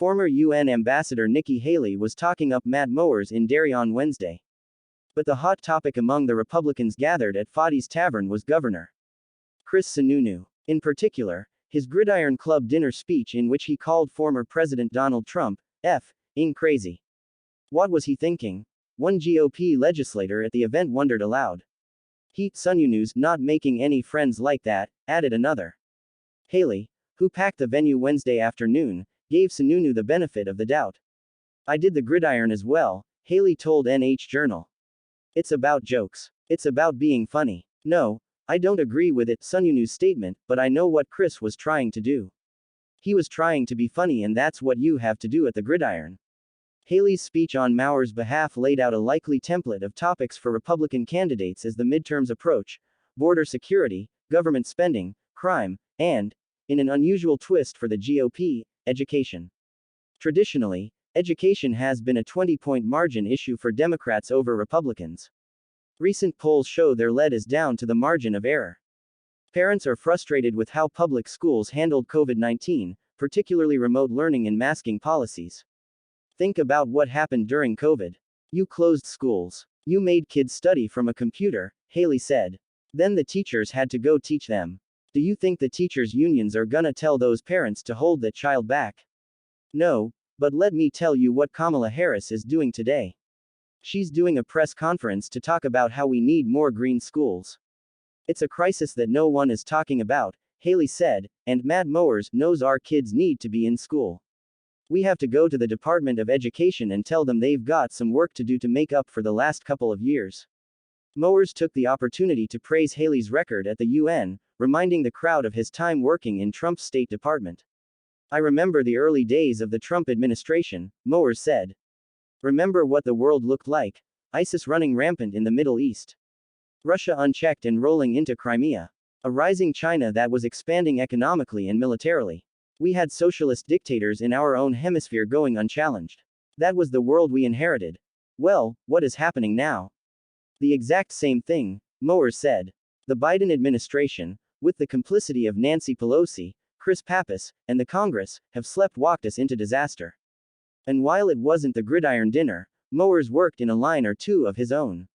former UN ambassador Nikki Haley was talking up Matt Mowers in Derry on Wednesday. But the hot topic among the Republicans gathered at Fody's Tavern was Governor Chris Sununu. In particular, his Gridiron Club dinner speech in which he called former President Donald Trump, F***ing crazy. What was he thinking? One GOP legislator at the event wondered aloud. Sununu's not making any friends like that, added another. Haley, who packed the venue Wednesday afternoon, gave Sununu the benefit of the doubt. I did the gridiron as well, Haley told NH Journal. It's about jokes. It's about being funny. No, I don't agree with it, Sununu's statement, but I know what Chris was trying to do. He was trying to be funny, and that's what you have to do at the gridiron. Haley's speech on Mowers' behalf laid out a likely template of topics for Republican candidates as the midterms approach: border security, government spending, crime, and, in an unusual twist for the GOP, education. Traditionally, education has been a 20-point margin issue for Democrats over Republicans. Recent polls show their lead is down to the margin of error. Parents are frustrated with how public schools handled COVID-19, particularly remote learning and masking policies. Think about what happened during COVID. You closed schools. You made kids study from a computer, Haley said. Then the teachers had to go teach them. Do you think the teachers' unions are gonna tell those parents to hold that child back? No, but let me tell you what Kamala Harris is doing today. She's doing a press conference to talk about how we need more green schools. It's a crisis that no one is talking about, Haley said, and Matt Mowers knows our kids need to be in school. We have to go to the Department of Education and tell them they've got some work to do to make up for the last couple of years. Mowers took the opportunity to praise Haley's record at the UN, reminding the crowd of his time working in Trump's State Department. I remember the early days of the Trump administration, Mowers said. Remember what the world looked like: ISIS running rampant in the Middle East, Russia unchecked and rolling into Crimea, a rising China that was expanding economically and militarily. We had socialist dictators in our own hemisphere going unchallenged. That was the world we inherited. Well, what is happening now? The exact same thing, Mowers said. The Biden administration, with the complicity of Nancy Pelosi, Chris Pappas, and the Congress, have sleptwalked us into disaster. And while it wasn't the gridiron dinner, Mowers worked in a line or two of his own.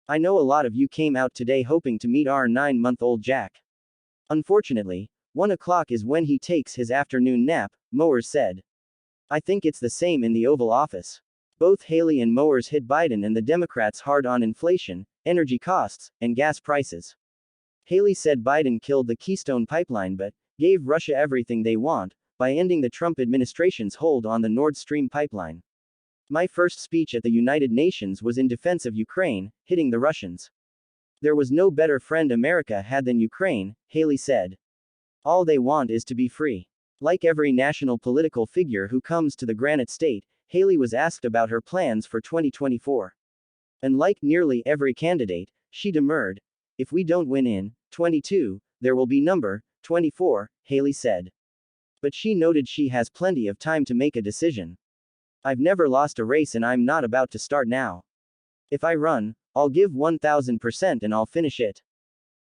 I know a lot of you came out today hoping to meet our 9-month-old Jack. Unfortunately, 1 o'clock is when he takes his afternoon nap, Mowers said. I think it's the same in the Oval Office. Both Haley and Mowers hit Biden and the Democrats hard on inflation, energy costs, and gas prices. Haley said Biden killed the Keystone Pipeline but gave Russia everything they want by ending the Trump administration's hold on the Nord Stream pipeline. My first speech at the United Nations was in defense of Ukraine, hitting the Russians. There was no better friend America had than Ukraine, Haley said. All they want is to be free. Like every national political figure who comes to the Granite State, Haley was asked about her plans for 2024. And like nearly every candidate, she demurred. If we don't win in 22, there will be number 24, Haley said. But she noted she has plenty of time to make a decision. I've never lost a race and I'm not about to start now. If I run, I'll give 1000% and I'll finish it.